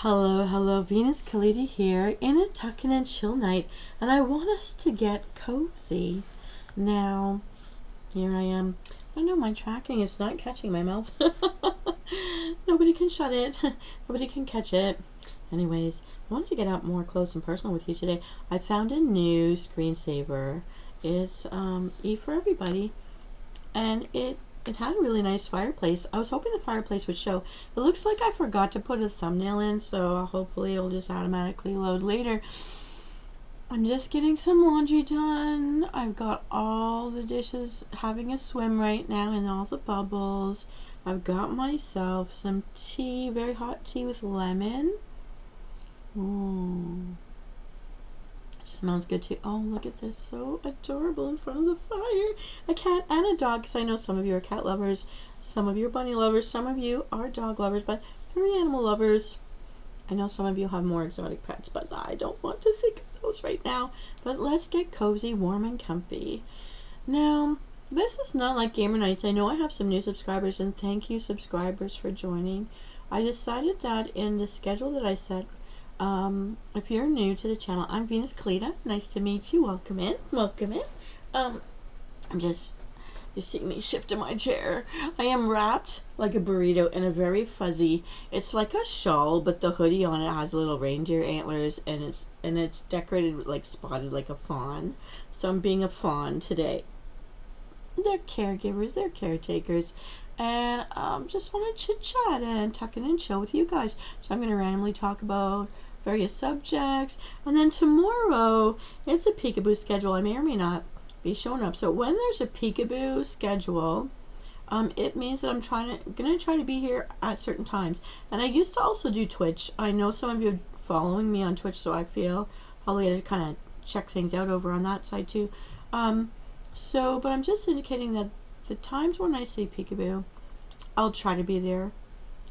Hello, hello, Venus Callida here in a tucking and chill night, and I want us to get cozy. Now, here I am. I know my tracking is not catching my mouth. Nobody can shut it. Nobody can catch it. Anyways, I wanted to get out more close and personal with you today. I found a new screensaver. It's E for everybody, and it had a really nice fireplace. I was hoping the fireplace would show. It looks like I forgot to put a thumbnail in, so hopefully it'll just automatically load later. I'm just getting some laundry done. I've got all the dishes having a swim right now in all the bubbles. I've got myself some tea, very hot tea with lemon. Ooh. Smells good too. Oh, look at this. So adorable in front of the fire. A cat and a dog, because I know some of you are cat lovers, some of you are bunny lovers, some of you are dog lovers, but very animal lovers. I know some of you have more exotic pets, but I don't want to think of those right now. But let's get cozy, warm, and comfy. Now, this is not like Gamer Nights. I know I have some new subscribers, and thank you, subscribers, for joining. I decided that in the schedule that I set, if you're new to the channel, I'm Venus Callida. Nice to meet you. Welcome in. Welcome in. I'm just, you see me shift in my chair. I am wrapped like a burrito in a very fuzzy, it's like a shawl, but the hoodie on it has little reindeer antlers, and it's decorated like spotted like a fawn. So I'm being a fawn today. They're caregivers, they're caretakers, and just want to chit chat and tuck in and chill with you guys. So I'm going to randomly talk about various subjects, and then tomorrow it's a peekaboo schedule. I may or may not be showing up. So when there's a peekaboo schedule, it means that I'm gonna try to be here at certain times. And I used to also do Twitch. I know some of you are following me on Twitch, so I feel obligated to kind of check things out over on that side too. But I'm just indicating that the times when I say peekaboo, I'll try to be there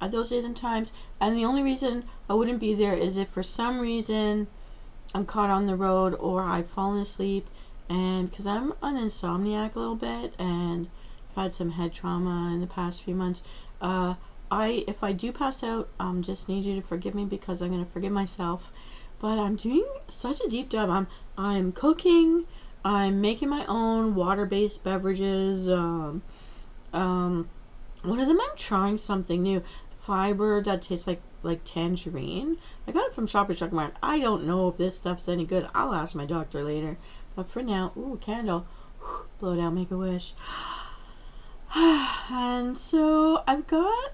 at those days and times. And the only reason I wouldn't be there is if for some reason I'm caught on the road or I've fallen asleep, and because I'm an insomniac a little bit and I've had some head trauma in the past few months, if I do pass out, just need you to forgive me, because I'm going to forgive myself. But I'm doing such a deep dive. I'm cooking, I'm making my own water-based beverages. One of them, I'm trying something new. Fiber that tastes like tangerine. I got it from Shoppers Drug Mart. I don't know if this stuff's any good. I'll ask my doctor later. But for now, ooh, candle. Blow down, make a wish. And so I've got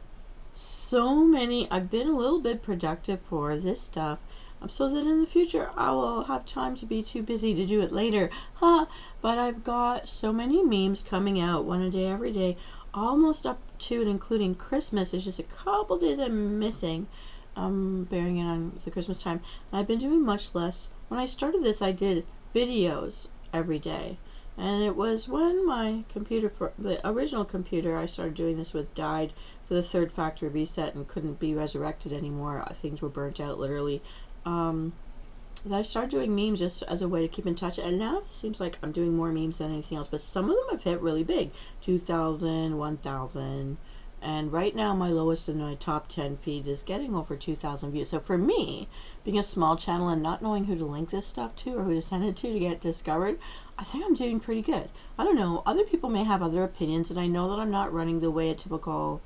so many. I've been a little bit productive for this stuff, so that in the future I will have time to be too busy to do it later. But I've got so many memes coming out, one a day every day, almost up to and including Christmas. It's just a couple days I'm missing, bearing in on the Christmas time. And I've been doing much less. When I started this, I did videos every day, and it was when my computer, for the original computer I started doing this with, died for the third factory reset and couldn't be resurrected anymore. Things were burnt out literally. That I started doing memes just as a way to keep in touch, and now it seems like I'm doing more memes than anything else, but some of them have hit really big, 2,000, 1,000, and right now my lowest in my top 10 feeds is getting over 2,000 views. So for me, being a small channel and not knowing who to link this stuff to or who to send it to get discovered, I think I'm doing pretty good. I don't know, other people may have other opinions, and I know that I'm not running the way a typical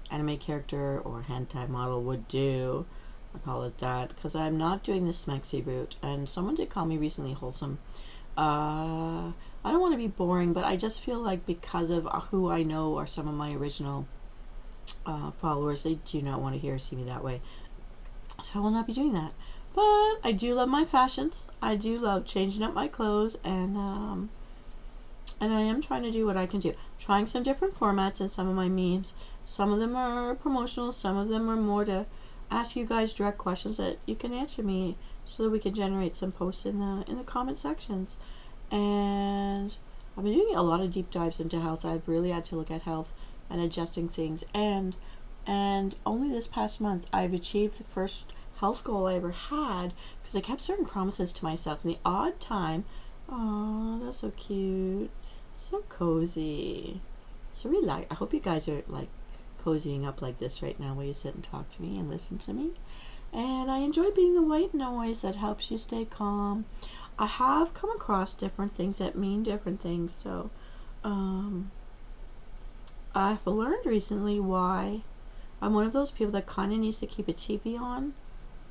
anime character or hentai model would do. I call it that because I'm not doing the smexy route. And someone did call me recently wholesome. I don't want to be boring, but I just feel like because of who I know are some of my original followers, they do not want to hear or see me that way. So I will not be doing that. But I do love my fashions. I do love changing up my clothes, and I am trying to do what I can do. Trying some different formats in some of my memes. Some of them are promotional. Some of them are more to ask you guys direct questions that you can answer me, so that we can generate some posts in the comment sections. And I've been doing a lot of deep dives into health. I've really had to look at health and adjusting things, and only this past month I've achieved the first health goal I ever had, because I kept certain promises to myself in the odd time. Oh, that's so cute, so cozy, so relax. I hope you guys are like cozying up like this right now, where you sit and talk to me and listen to me. And I enjoy being the white noise that helps you stay calm. I have come across different things that mean different things, so I've learned recently why I'm one of those people that kind of needs to keep a TV on.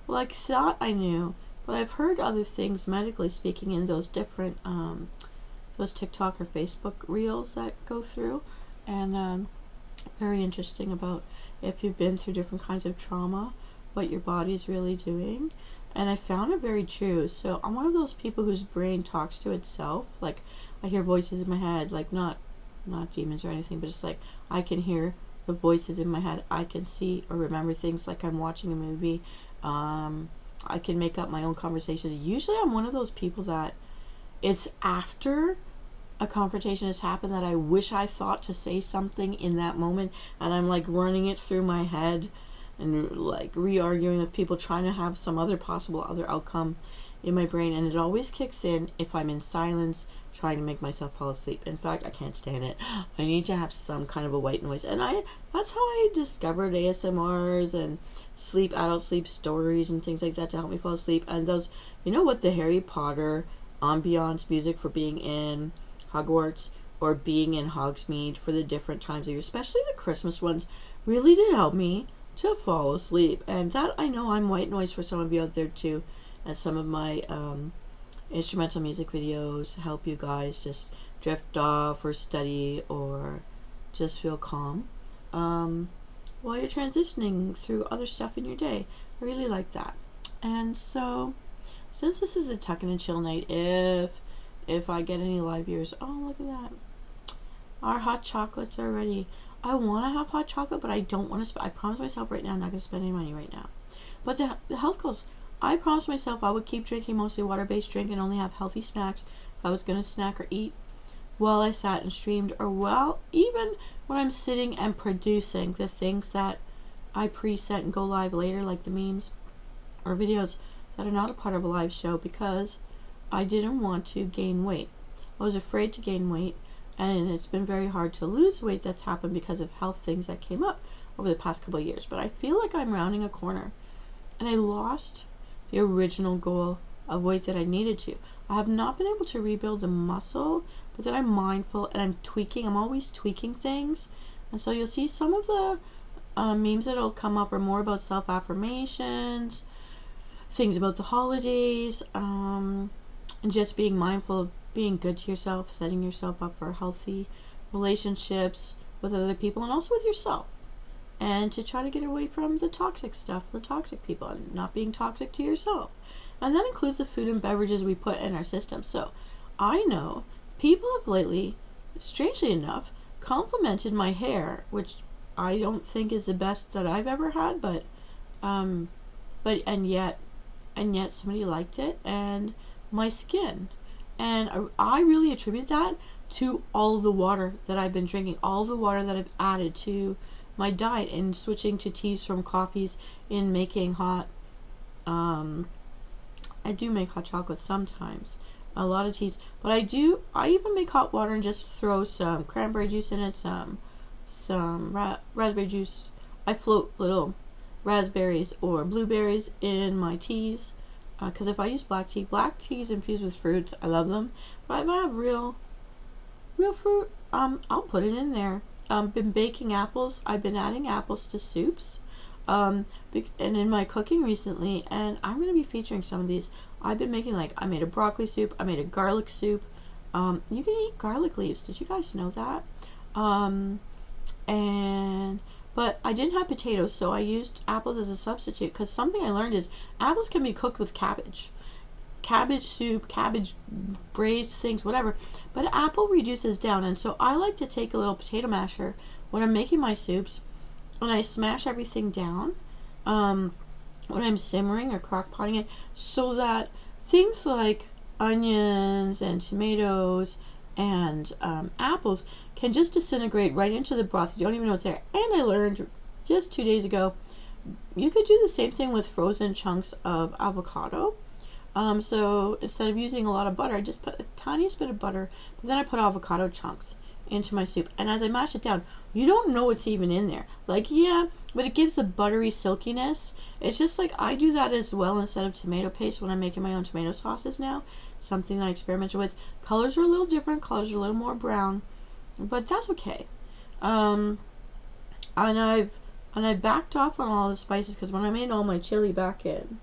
Well, I thought I knew, but I've heard other things medically speaking in those different those TikTok or Facebook reels that go through, and very interesting about if you've been through different kinds of trauma, what your body's really doing. And I found it very true. So I'm one of those people whose brain talks to itself. Like, I hear voices in my head, like not demons or anything, but it's like I can hear the voices in my head. I can see or remember things like I'm watching a movie. I can make up my own conversations. Usually I'm one of those people that it's after a confrontation has happened that I wish I thought to say something in that moment, and I'm like running it through my head and like re-arguing with people, trying to have some other possible other outcome in my brain, and it always kicks in if I'm in silence trying to make myself fall asleep. In fact, I can't stand it. I need to have some kind of a white noise, and that's how I discovered ASMRs and adult sleep stories and things like that to help me fall asleep. And those, you know what, the Harry Potter ambiance music for being in Hogwarts or being in Hogsmeade for the different times of year, especially the Christmas ones, really did help me to fall asleep. And that, I know I'm white noise for some of you out there too, and some of my instrumental music videos help you guys just drift off or study or just feel calm while you're transitioning through other stuff in your day. I really like that. And so, since this is a tuck and chill night, if I get any live viewers, oh, look at that. Our hot chocolates are ready. I want to have hot chocolate, but I don't want to I promise myself right now I'm not going to spend any money right now. But the health goals, I promised myself I would keep drinking mostly water-based drink and only have healthy snacks if I was going to snack or eat while I sat and streamed, or well, even when I'm sitting and producing the things that I preset and go live later, like the memes or videos that are not a part of a live show, because I didn't want to gain weight. I was afraid to gain weight, and it's been very hard to lose weight. That's happened because of health things that came up over the past couple of years. But I feel like I'm rounding a corner, and I lost the original goal of weight that I needed to. I have not been able to rebuild the muscle, but then I'm mindful and I'm tweaking. I'm always tweaking things. And so you'll see some of the memes that'll come up are more about self-affirmations, things about the holidays, and just being mindful of being good to yourself, setting yourself up for healthy relationships with other people and also with yourself. And to try to get away from the toxic stuff, the toxic people, and not being toxic to yourself. And that includes the food and beverages we put in our system. So I know people have lately, strangely enough, complimented my hair, which I don't think is the best that I've ever had, but yet somebody liked it, and my skin. And I really attribute that to all the water that I've been drinking, all the water that I've added to my diet, and switching to teas from coffees, in making hot I do make hot chocolate sometimes, a lot of teas, but I even make hot water and just throw some cranberry juice in it, some raspberry juice. I float little raspberries or blueberries in my teas, because if I use black teas infused with fruits, I love them. But if I have real fruit, I'll put it in there. Been baking apples. I've been adding apples to soups, and in my cooking recently, and I'm going to be featuring some of these. I've been making, like, I made a broccoli soup, I made a garlic soup. You can eat garlic leaves. Did you guys know that? But I didn't have potatoes, so I used apples as a substitute, because something I learned is apples can be cooked with cabbage soup, cabbage braised things, whatever, but apple reduces down. And so I like to take a little potato masher when I'm making my soups, and I smash everything down when I'm simmering or crock potting it, so that things like onions and tomatoes and apples can just disintegrate right into the broth. You don't even know it's there. And I learned just 2 days ago, you could do the same thing with frozen chunks of avocado. So instead of using a lot of butter, I just put a tiniest bit of butter, but then I put avocado chunks into my soup. And as I mash it down, you don't know what's even in there. Like, yeah, but it gives the buttery silkiness. It's just like I do that as well instead of tomato paste when I'm making my own tomato sauces now. Something that I experimented with. Colors are a little different. Colors are a little more brown, but that's okay. And I've backed off on all the spices because when I made all my chili back in,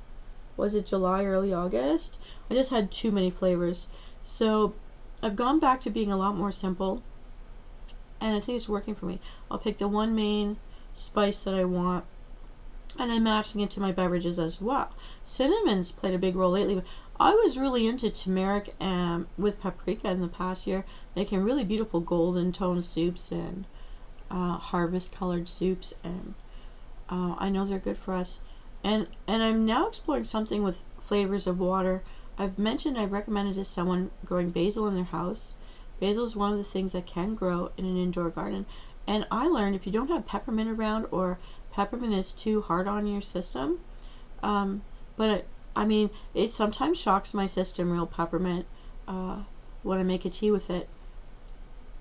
was it July, early August? I just had too many flavors. So I've gone back to being a lot more simple, and I think it's working for me. I'll pick the one main spice that I want, and I'm mashing it to my beverages as well. Cinnamon's played a big role lately, but I was really into turmeric with paprika in the past year, making really beautiful golden toned soups and harvest colored soups, and I know they're good for us. And I'm now exploring something with flavors of water. I've recommended to someone growing basil in their house. Basil is one of the things that can grow in an indoor garden. And I learned if you don't have peppermint around, or peppermint is too hard on your system, it sometimes shocks my system, real peppermint, when I make a tea with it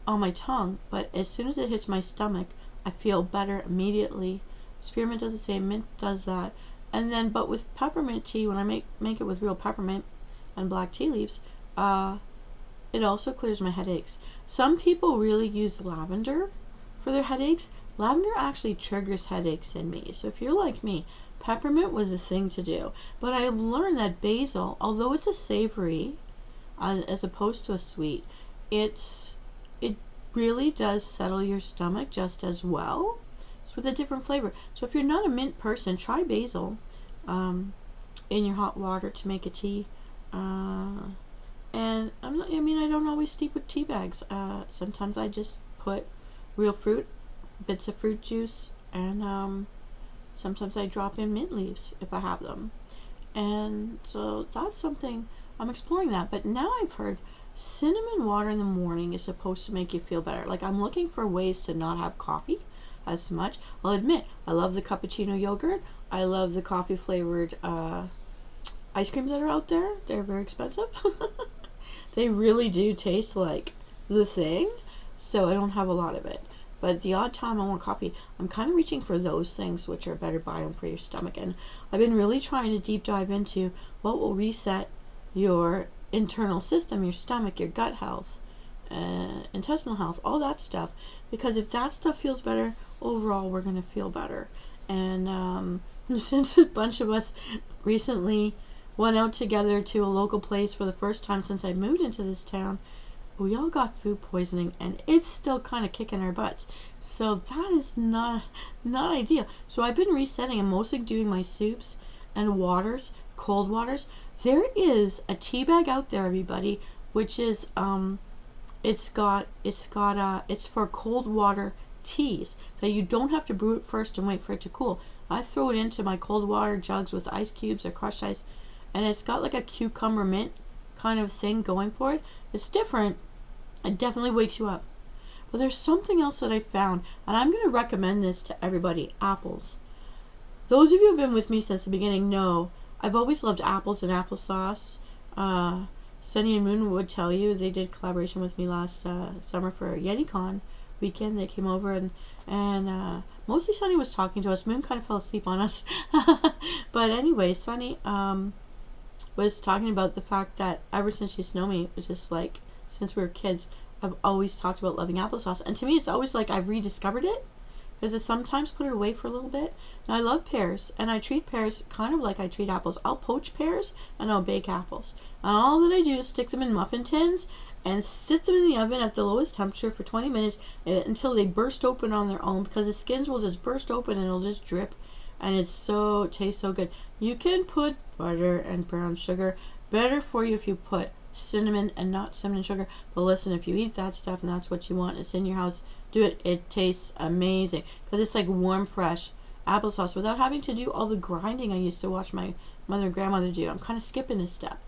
on my tongue. But as soon as it hits my stomach, I feel better immediately. Spearmint does the same, mint does that. And then, but with peppermint tea, when I make it with real peppermint and black tea leaves, it also clears my headaches. Some people really use lavender for their headaches. Lavender actually triggers headaches in me. So if you're like me, peppermint was the thing to do. But I have learned that basil, although it's a savory as opposed to a sweet, it really does settle your stomach just as well. It's with a different flavor. So if you're not a mint person, try basil in your hot water to make a tea. And I don't always steep with tea bags. Sometimes I just put real fruit, bits of fruit juice, and sometimes I drop in mint leaves if I have them. And so that's something I'm exploring that. But now I've heard cinnamon water in the morning is supposed to make you feel better. Like, I'm looking for ways to not have coffee as much. I'll admit, I love the cappuccino yogurt. I love the coffee flavored ice creams that are out there. They're very expensive. They really do taste like the thing, so I don't have a lot of it. But the odd time I want coffee, I'm kind of reaching for those things, which are a better biome for your stomach. And I've been really trying to deep dive into what will reset your internal system, your stomach, your gut health, intestinal health, all that stuff. Because if that stuff feels better, overall we're going to feel better. And since a bunch of us recently went out together to a local place for the first time since I moved into this town, we all got food poisoning, and it's still kind of kicking our butts. So that is not ideal. So I've been resetting and mostly doing my soups and waters, cold waters. There is a tea bag out there, everybody, which is it's for cold water teas, that you don't have to brew it first and wait for it to cool. I throw it into my cold water jugs with ice cubes or crushed ice, and it's got like a cucumber mint kind of thing going for it. It's different. It definitely wakes you up. But there's something else that I found, and I'm going to recommend this to everybody. Apples. Those of you who have been with me since the beginning know I've always loved apples and applesauce. Sunny and Moon would tell you, they did collaboration with me last summer for YetiCon weekend. They came over, and mostly Sunny was talking to us. Moon kind of fell asleep on us. But anyway, Sunny was talking about the fact that ever since she's known me, just like since we were kids, I've always talked about loving applesauce. And to me, it's always like I've rediscovered it, because I sometimes put it away for a little bit. Now, I love pears, and I treat pears kind of like I treat apples. I'll poach pears, and I'll bake apples. And all that I do is stick them in muffin tins and sit them in the oven at the lowest temperature for 20 minutes until they burst open on their own, because the skins will just burst open and it'll just drip. And it tastes so good. You can put butter and brown sugar. Better for you if you put cinnamon and not cinnamon sugar. But listen, if you eat that stuff and that's what you want, it's in your house, do it. It tastes amazing, because it's like warm, fresh applesauce without having to do all the grinding I used to watch my mother and grandmother do. I'm kind of skipping a step.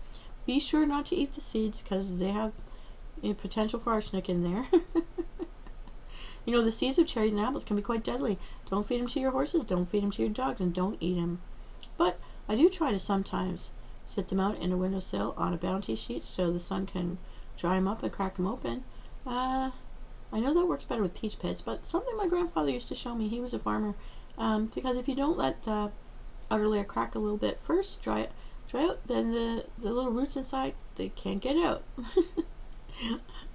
Be sure not to eat the seeds, because they have potential for arsenic in there. You know, the seeds of cherries and apples can be quite deadly. Don't feed them to your horses, don't feed them to your dogs, and don't eat them. But I do try to sometimes sit them out in a windowsill on a bounty sheet so the sun can dry them up and crack them open. I'm I know that works better with peach pits, but something my grandfather used to show me, he was a farmer, because if you don't let the outer layer crack a little bit first, dry out, then the little roots inside, they can't get out.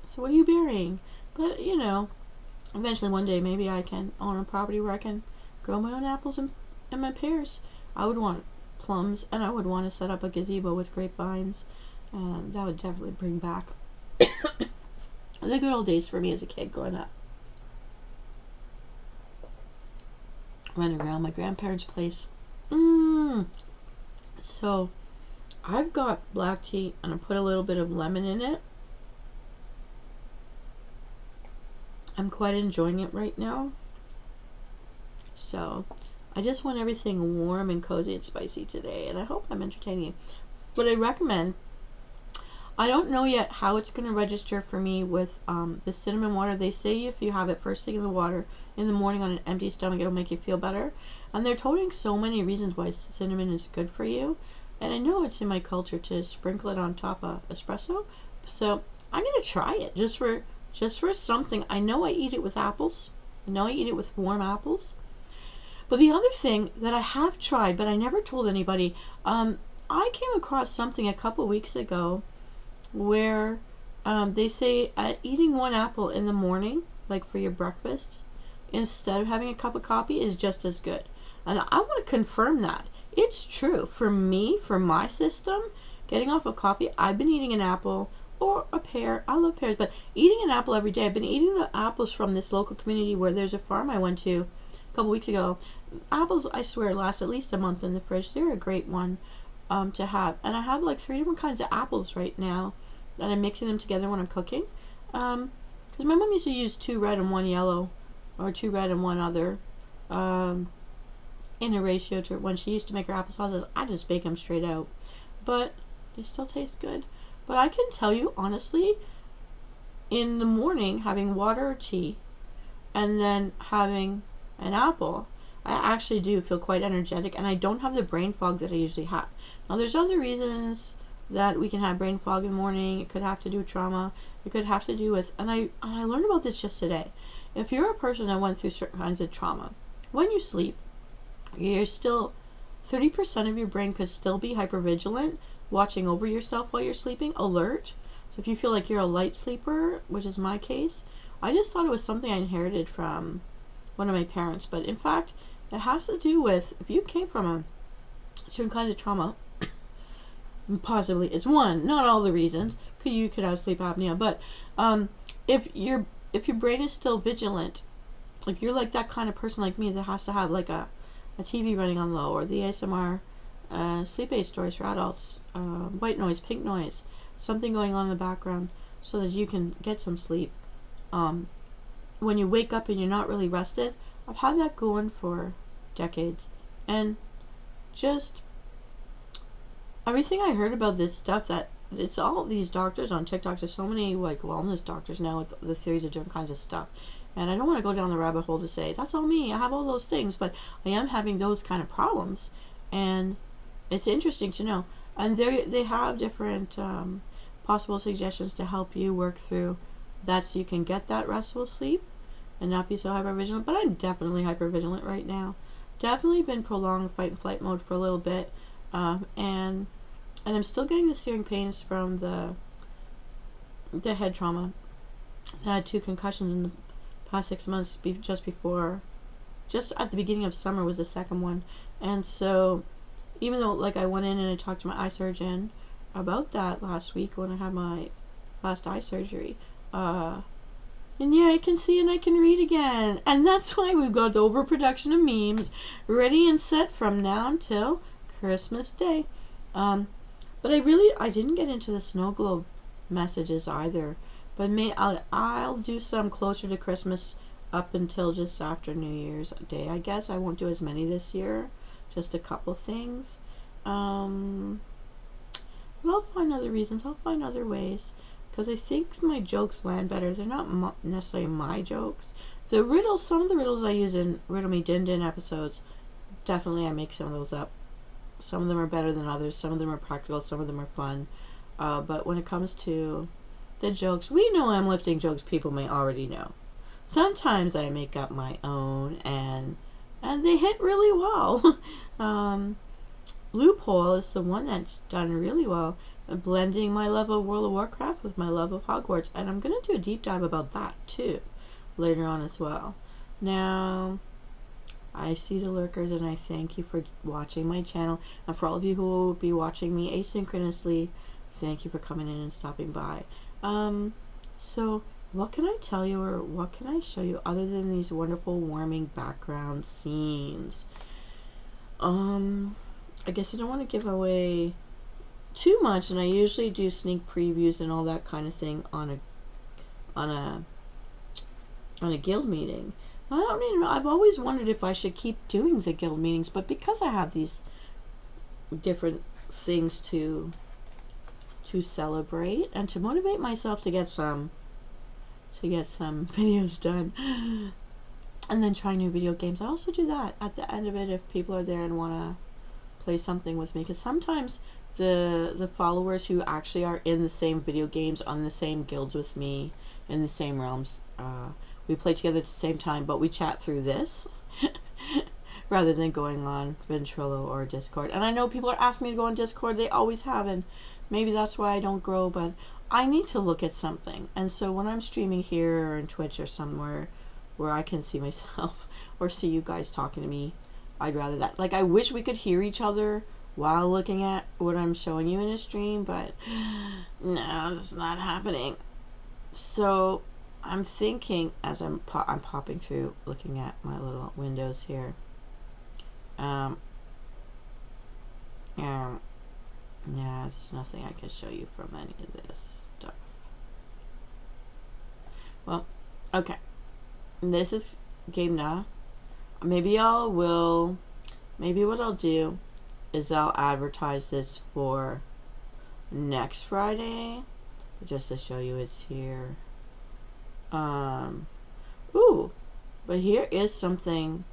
So what are you burying? But, you know, eventually one day maybe I can own a property where I can grow my own apples and my pears. I would want plums, and I would want to set up a gazebo with grapevines, and that would definitely bring back the good old days for me as a kid growing up. Running around my grandparents' place. So I've got black tea and I put a little bit of lemon in it. I'm quite enjoying it right now. So I just want everything warm and cozy and spicy today, and I hope I'm entertaining you. What I recommend, I don't know yet how it's going to register for me with the cinnamon water. They say if you have it first thing in the water in the morning on an empty stomach, it'll make you feel better. And they're toting so many reasons why cinnamon is good for you. And I know it's in my culture to sprinkle it on top of espresso. So I'm going to try it just for something. I know I eat it with apples. I know I eat it with warm apples. But the other thing that I have tried, but I never told anybody, I came across something a couple weeks ago where they say eating one apple in the morning, like for your breakfast, instead of having a cup of coffee is just as good. And I want to confirm that. It's true. For me, for my system, getting off of coffee, I've been eating an apple or a pear. I love pears, but eating an apple every day. I've been eating the apples from this local community where there's a farm I went to a couple weeks ago. Apples, I swear, last at least a month in the fridge. They're a great one to have. And I have like 3 different kinds of apples right now, and I'm mixing them together when I'm cooking. Because my mom used to use 2 red and 1 yellow, or 2 red and 1 other, in a ratio to when she used to make her apple sauces. I just bake them straight out, but they still taste good. But I can tell you honestly, in the morning having water or tea, and then having an apple, I actually do feel quite energetic, and I don't have the brain fog that I usually have. Now there's other reasons that we can have brain fog in the morning. It could have to do with trauma. It could have to do with, and I learned about this just today. If you're a person that went through certain kinds of trauma, when you sleep, you're still 30% of your brain could still be hypervigilant, watching over yourself while you're sleeping, alert. So if you feel like you're a light sleeper, which is my case, I just thought it was something I inherited from one of my parents, but in fact it has to do with if you came from a certain kind of trauma. Possibly it's one, not all the reasons. You could have sleep apnea, but if your brain is still vigilant, if you're like that kind of person like me that has to have like a TV running on low, or the ASMR sleep aid stories for adults, white noise, pink noise, something going on in the background so that you can get some sleep. When you wake up and you're not really rested, I've had that going for decades, and just everything I heard about this stuff, that it's all these doctors on TikTok. There's so many like wellness doctors now with the theories of different kinds of stuff. And I don't want to go down the rabbit hole to say, that's all me, I have all those things, but I am having those kind of problems. And it's interesting to know. And they have different possible suggestions to help you work through that so you can get that restful sleep and not be so hypervigilant. But I'm definitely hypervigilant right now. Definitely been prolonged fight and flight mode for a little bit. And I'm still getting the searing pains from the head trauma. I had 2 concussions in the past 6 months, just at the beginning of summer was the second one. And so even though like I went in and I talked to my eye surgeon about that last week when I had my last eye surgery, and yeah, I can see and I can read again, and that's why we've got the overproduction of memes ready and set from now until Christmas Day. But I didn't get into the snow globe messages either, but I'll do some closer to Christmas up until just after New Year's Day, I guess. I won't do as many this year, just a couple things. But I'll find other reasons, I'll find other ways, because I think my jokes land better. They're not necessarily my jokes. The riddles, some of the riddles I use in Riddle Me Din Din episodes, definitely I make some of those up. Some of them are better than others, some of them are practical, some of them are fun. But when it comes to the jokes, we know I'm lifting jokes people may already know. Sometimes I make up my own, and they hit really well. Loophole is the one that's done really well, blending my love of World of Warcraft with my love of Hogwarts, and I'm going to do a deep dive about that too later on as well. Now, I see the lurkers, and I thank you for watching my channel, and for all of you who will be watching me asynchronously, thank you for coming in and stopping by. So what can I tell you, or what can I show you other than these wonderful warming background scenes? I guess I don't want to give away too much, and I usually do sneak previews and all that kind of thing on a guild meeting. I don't even know. I've always wondered if I should keep doing the guild meetings, but because I have these different things to celebrate and to motivate myself to get some videos done, and then try new video games. I also do that at the end of it if people are there and want to play something with me, because sometimes the followers who actually are in the same video games on the same guilds with me in the same realms, we play together at the same time, but we chat through this rather than going on Ventrilo or Discord. And I know people are asking me to go on Discord, they always have, and maybe that's why I don't grow, but I need to look at something. And so when I'm streaming here or in Twitch or somewhere where I can see myself or see you guys talking to me, I'd rather that. Like, I wish we could hear each other while looking at what I'm showing you in a stream, but no, it's not happening. So I'm thinking, as I'm popping through, looking at my little windows here. Yeah, there's nothing I can show you from any of this stuff. Well, okay. This is game now. Maybe what I'll do is I'll advertise this for next Friday, just to show you it's here. Ooh, but here is something.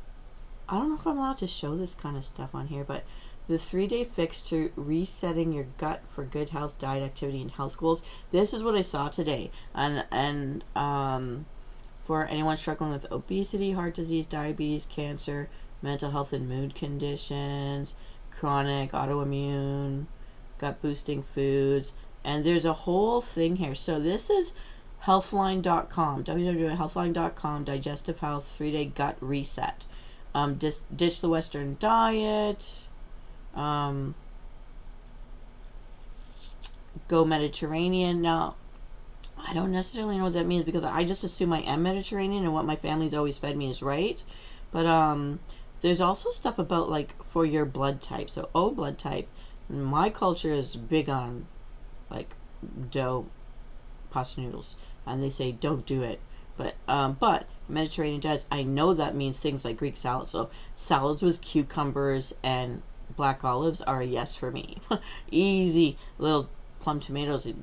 I don't know if I'm allowed to show this kind of stuff on here, but the 3-day fix to resetting your gut for good health, diet, activity, and health goals. This is what I saw today, and for anyone struggling with obesity, heart disease, diabetes, cancer, mental health and mood conditions, chronic, autoimmune, gut boosting foods, and there's a whole thing here. So this is healthline.com, www.healthline.com, digestive health 3-day gut reset. Ditch the Western diet, go Mediterranean. Now, I don't necessarily know what that means, because I just assume I am Mediterranean and what my family's always fed me is right. But there's also stuff about, like, for your blood type. So O blood type, my culture is big on, like, dough pasta noodles, and they say don't do it. But Mediterranean diets, I know that means things like Greek salad. So salads with cucumbers and black olives are a yes for me. Easy. Little plum tomatoes,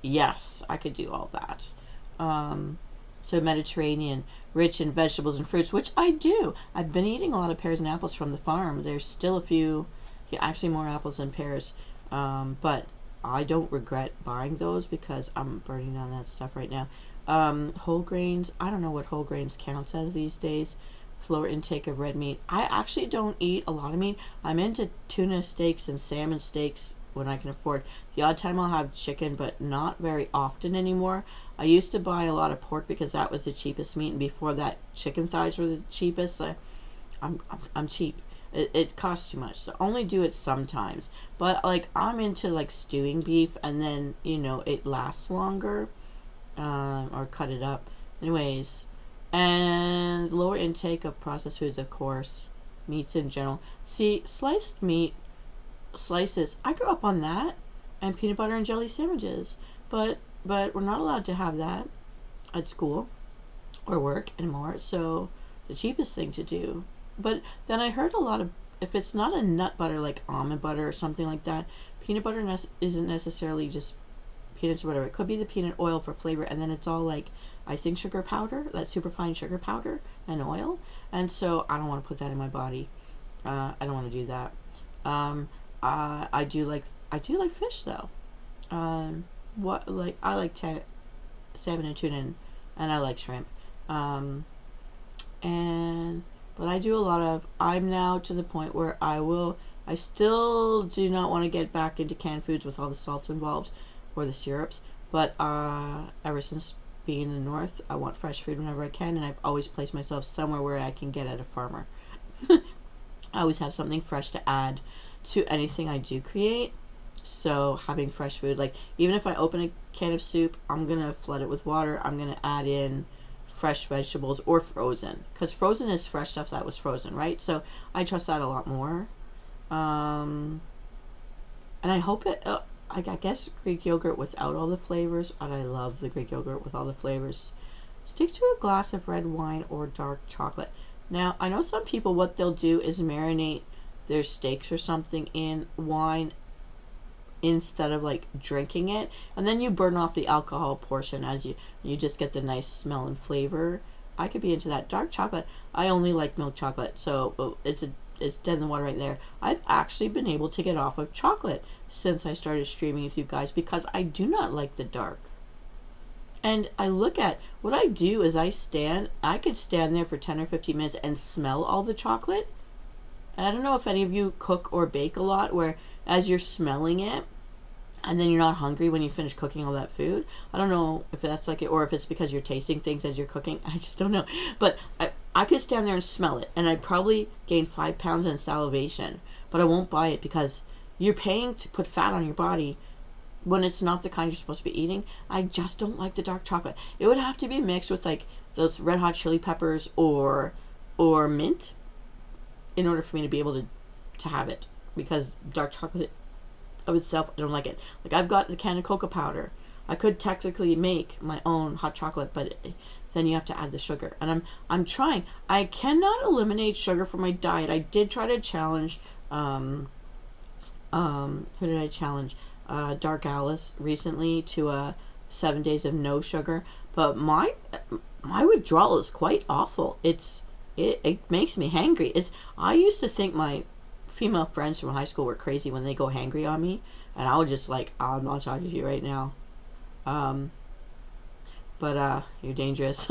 yes, I could do all that. So Mediterranean, rich in vegetables and fruits, which I do. I've been eating a lot of pears and apples from the farm. There's still a few, actually more apples than pears, but I don't regret buying those because I'm burning down that stuff right now. Whole grains, I don't know what whole grains counts as these days. Lower intake of red meat. I actually don't eat a lot of meat. I'm into tuna steaks and salmon steaks when I can afford. The odd time I'll have chicken, but not very often anymore. I used to buy a lot of pork because that was the cheapest meat, and before that, chicken thighs were the cheapest. So I'm cheap. It costs too much, so only do it sometimes. But like, I'm into like stewing beef, and then it lasts longer, or cut it up. Anyways, and lower intake of processed foods, of course, meats in general. See, sliced meat slices, I grew up on that, and peanut butter and jelly sandwiches, but we're not allowed to have that at school or work anymore, so the cheapest thing to do. But then I heard a lot of, if it's not a nut butter like almond butter or something like that, peanut butter isn't necessarily just peanuts or whatever. It could be the peanut oil for flavor, and then it's all like icing sugar powder, that superfine sugar powder and oil, and so I don't want to put that in my body. I don't want to do that. I do like fish though. I like salmon and tuna, and I like shrimp. Um, but I do a lot of, I'm now to the point where I still do not want to get back into canned foods with all the salts involved or the syrups, but ever since being in the north, I want fresh food whenever I can, and I've always placed myself somewhere where I can get at a farmer. I always have something fresh to add to anything I do create. So having fresh food, like even if I open a can of soup, I'm gonna flood it with water. I'm gonna add in fresh vegetables or frozen, because frozen is fresh stuff that was frozen, right? So I trust that a lot more. And I hope it. I guess Greek yogurt without all the flavors, and I love the Greek yogurt with all the flavors. Stick to a glass of red wine or dark chocolate. Now, I know some people, what they'll do is marinate their steaks or something in wine instead of like drinking it, and then you burn off the alcohol portion as you just get the nice smell and flavor. I could be into that. Dark chocolate, I only like milk chocolate, so it's dead in the water right there. I've actually been able to get off of chocolate since I started streaming with you guys because I do not like the dark. And I look at what I do is I could stand there for 10 or 15 minutes and smell all the chocolate. I don't know if any of you cook or bake a lot, where as you're smelling it and then you're not hungry when you finish cooking all that food. I don't know if that's like it, or if it's because you're tasting things as you're cooking. I just don't know. But I could stand there and smell it, and I'd probably gain 5 pounds in salivation, but I won't buy it because you're paying to put fat on your body when it's not the kind you're supposed to be eating. I just don't like the dark chocolate. It would have to be mixed with like those red hot chili peppers or mint in order for me to be able to have it, because dark chocolate of itself, I don't like it. Like, I've got the can of cocoa powder. I could technically make my own hot chocolate, but then you have to add the sugar, and I'm trying. I cannot eliminate sugar from my diet. I did try to challenge who did I challenge? Dark Alice recently to 7 days of no sugar, but my withdrawal is quite awful. It makes me hangry. I used to think my female friends from high school were crazy when they go hangry on me, and I would just like, I'm not talking to you right now. But you're dangerous.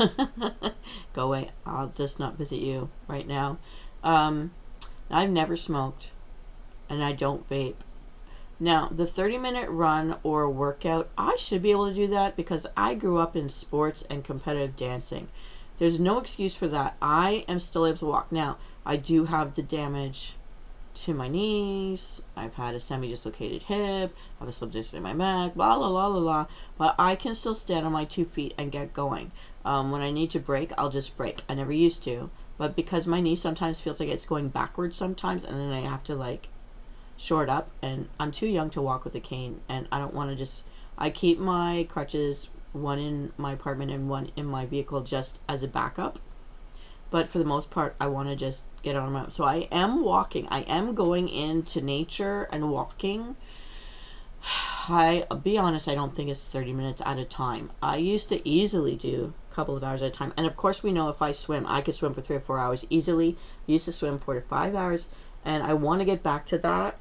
Go away. I'll just not visit you right now. I've never smoked, and I don't vape. Now, the 30-minute run or workout, I should be able to do that because I grew up in sports and competitive dancing. There's no excuse for that. I am still able to walk. Now, I do have the damage to my knees. I've had a semi-dislocated hip. I have a slip disc in my back. Blah, blah, blah, blah, blah. But I can still stand on my 2 feet and get going. When I need to brake, I'll just brake. I never used to. But because my knee sometimes feels like it's going backwards sometimes, and then I have to, like, shore it up. And I'm too young to walk with a cane. And I don't want to just... I keep my crutches, one in my apartment and one in my vehicle, just as a backup. But for the most part, I want to just get on my own. So I am walking. I am going into nature and walking. I'll be honest, I don't think it's 30 minutes at a time. I used to easily do a couple of hours at a time. And of course, we know if I swim, I could swim for 3 or 4 hours easily. I used to swim 4 to 5 hours. And I want to get back to that.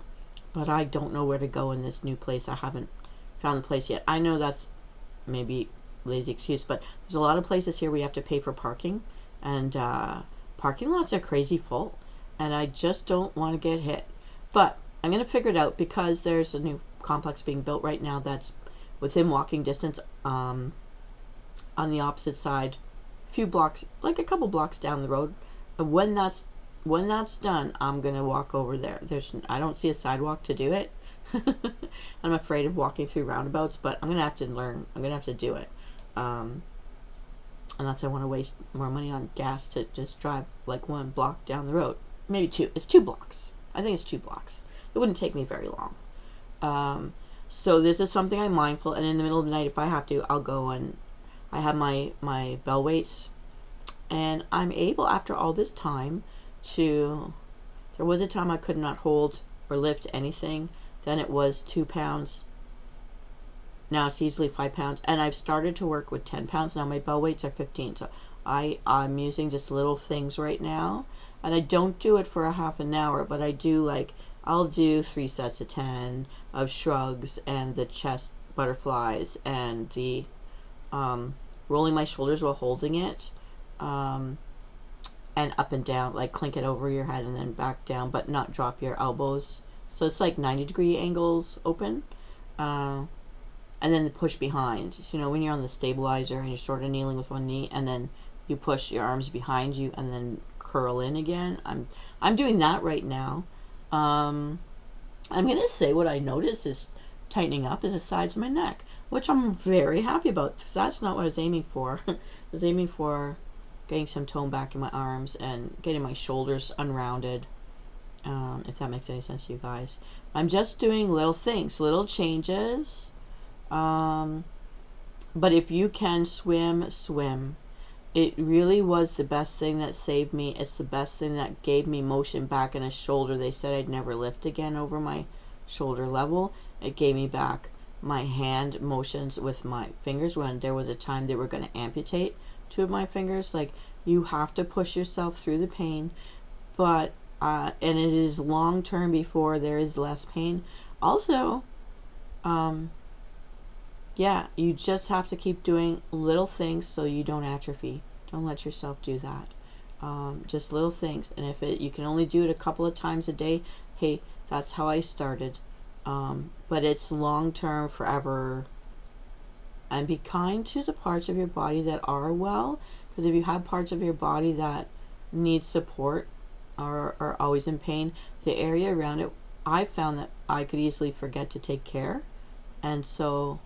But I don't know where to go in this new place. I haven't found the place yet. I know that's maybe lazy excuse, but there's a lot of places here where you have to pay for parking. And parking lots are crazy full, and I just don't want to get hit. But I'm going to figure it out because there's a new complex being built right now that's within walking distance on the opposite side, a few blocks, like a couple blocks down the road. And when that's done, I'm going to walk over there. I don't see a sidewalk to do it. I'm afraid of walking through roundabouts, but I'm going to have to learn. I'm going to have to do it. Unless I want to waste more money on gas to just drive like 1 block down the road. Maybe 2. It's 2 blocks. I think it's 2 blocks. It wouldn't take me very long. So this is something I'm mindful, and in the middle of the night, if I have to, I'll go and I have my bell weights, and I'm able, after all this time, there was a time I could not hold or lift anything. Then it was 2 pounds. Now it's easily 5 pounds, and I've started to work with 10 pounds. Now my bell weights are 15, so I'm using just little things right now, and I don't do it for a half an hour, but I do, like, I'll do 3 sets of 10 of shrugs and the chest butterflies and the rolling my shoulders while holding it, and up and down, like clink it over your head and then back down, but not drop your elbows. So it's like 90-degree angles open. And then the push behind. So, when you're on the stabilizer and you're sort of kneeling with one knee, and then you push your arms behind you and then curl in again. I'm doing that right now. I'm gonna say what I notice is tightening up is the sides of my neck, which I'm very happy about, because that's not what I was aiming for. I was aiming for getting some tone back in my arms and getting my shoulders unrounded, if that makes any sense to you guys. I'm just doing little things, little changes. But if you can swim, swim. It really was the best thing that saved me. It's the best thing that gave me motion back in a shoulder. They said I'd never lift again over my shoulder level. It gave me back my hand motions with my fingers when there was a time they were going to amputate 2 of my fingers. Like, you have to push yourself through the pain, but and it is long term before there is less pain. Also, yeah, you just have to keep doing little things so you don't atrophy. Don't let yourself do that. Just little things. And if you can only do it a couple of times a day, hey, that's how I started. But it's long term, forever. And be kind to the parts of your body that are well. Because if you have parts of your body that need support or are always in pain, the area around it, I found that I could easily forget to take care. And so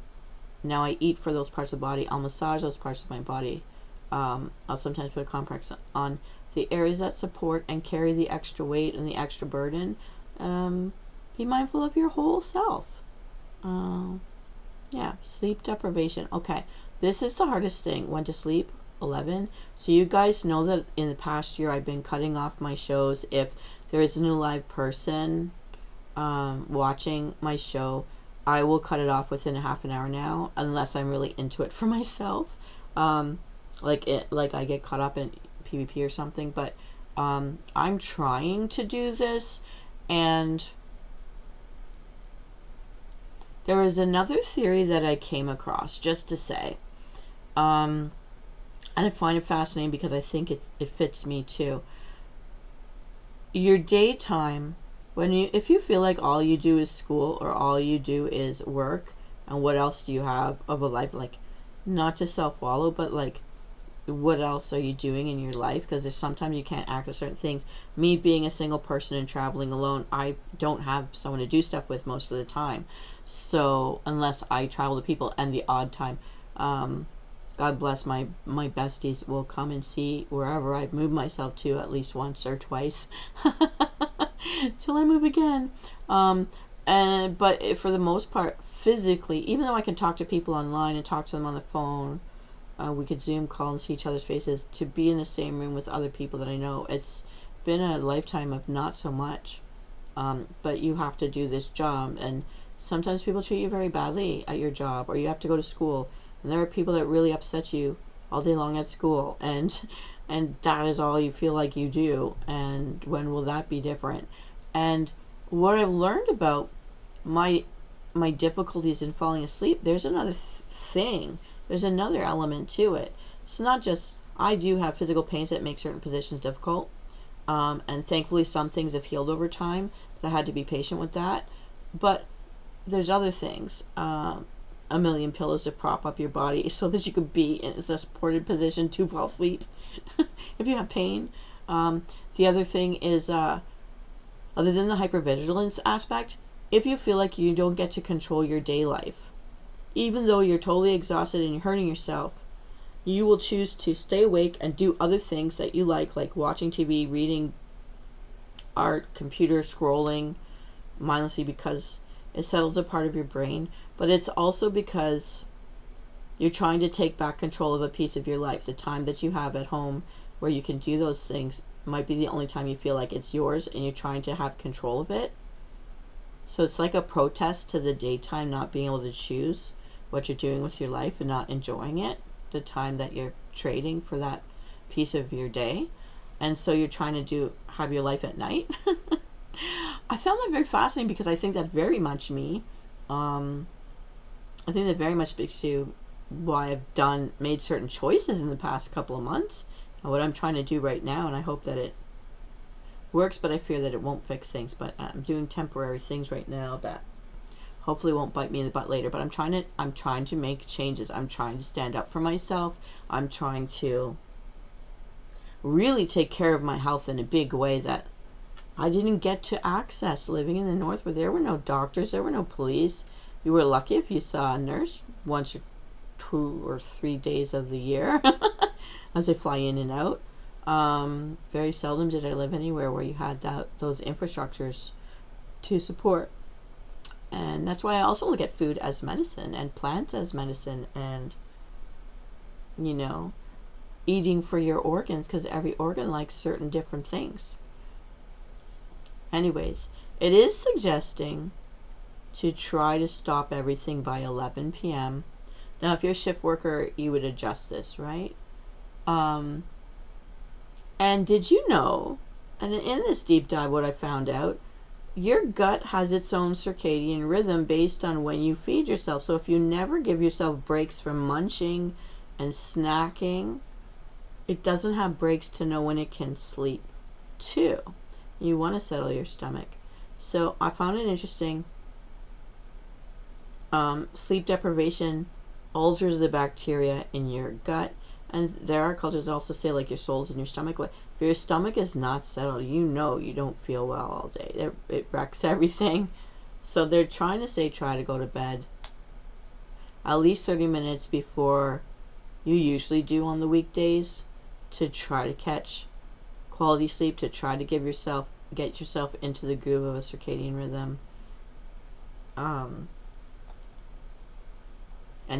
now I eat for those parts of the body. I'll massage those parts of my body. I'll sometimes put a compress on the areas that support and carry the extra weight and the extra burden. Be mindful of your whole self. Yeah, sleep deprivation. Okay, this is the hardest thing. When to sleep, 11. So you guys know that in the past year I've been cutting off my shows. If there isn't a live person watching my show, I will cut it off within a half an hour now, unless I'm really into it for myself. Like I get caught up in PvP or something. But I'm trying to do this, and there was another theory that I came across, just to say, and I find it fascinating because I think it fits me too. Your daytime, if you feel like all you do is school or all you do is work, and what else do you have of a life? Like, not to self-wallow, but like, what else are you doing in your life? Because there's sometimes you can't act at certain things. Me being a single person and traveling alone, I don't have someone to do stuff with most of the time. So unless I travel to people, and the odd time, God bless my besties will come and see wherever I've moved myself to at least once or twice till I move again. But for the most part, physically, even though I can talk to people online and talk to them on the phone, we could Zoom call and see each other's faces, to be in the same room with other people that I know, it's been a lifetime of not so much. But you have to do this job, and sometimes people treat you very badly at your job, or you have to go to school, and there are people that really upset you all day long at school, and that is all you feel like you do. And when will that be different? And what I've learned about my difficulties in falling asleep, there's another thing. There's another element to it. It's not just, I do have physical pains that make certain positions difficult. And thankfully some things have healed over time, but I had to be patient with that. But there's other things. A million pillows to prop up your body so that you could be in a supported position to fall asleep if you have pain. The other thing is, other than the hypervigilance aspect, if you feel like you don't get to control your day life, even though you're totally exhausted and you're hurting yourself, you will choose to stay awake and do other things that you like watching TV, reading, art, computer, scrolling, mindlessly, because it settles a part of your brain. But it's also because you're trying to take back control of a piece of your life. The time that you have at home where you can do those things might be the only time you feel like it's yours, and you're trying to have control of it. So it's like a protest to the daytime not being able to choose what you're doing with your life and not enjoying it, the time that you're trading for that piece of your day. And so you're trying to have your life at night. I found that very fascinating, because I think that's very much me. I think that very much speaks to why I've made certain choices in the past couple of months, what I'm trying to do right now, and I hope that it works, but I fear that it won't fix things. But I'm doing temporary things right now that hopefully won't bite me in the butt later. But I'm trying to make changes. I'm trying to stand up for myself. I'm trying to really take care of my health in a big way that I didn't get to access living in the north, where there were no doctors, there were no police. You were lucky if you saw a nurse once or 2 or 3 days of the year as they fly in and out. Very seldom did I live anywhere where you had those infrastructures to support. And that's why I also look at food as medicine and plants as medicine, and eating for your organs, because every organ likes certain different things. Anyways, it is suggesting to try to stop everything by 11 p.m. Now, if you're a shift worker, you would adjust this, right? And did you know, and in this deep dive, what I found out, your gut has its own circadian rhythm based on when you feed yourself. So if you never give yourself breaks from munching and snacking, it doesn't have breaks to know when it can sleep too. You want to settle your stomach. So I found it interesting. Sleep deprivation alters the bacteria in your gut. And there are cultures that also say like your soul's in your stomach. But if your stomach is not settled, you don't feel well all day. It wrecks everything. So they're trying to say try to go to bed at least 30 minutes before you usually do on the weekdays, to try to catch quality sleep, to try to get yourself into the groove of a circadian rhythm, and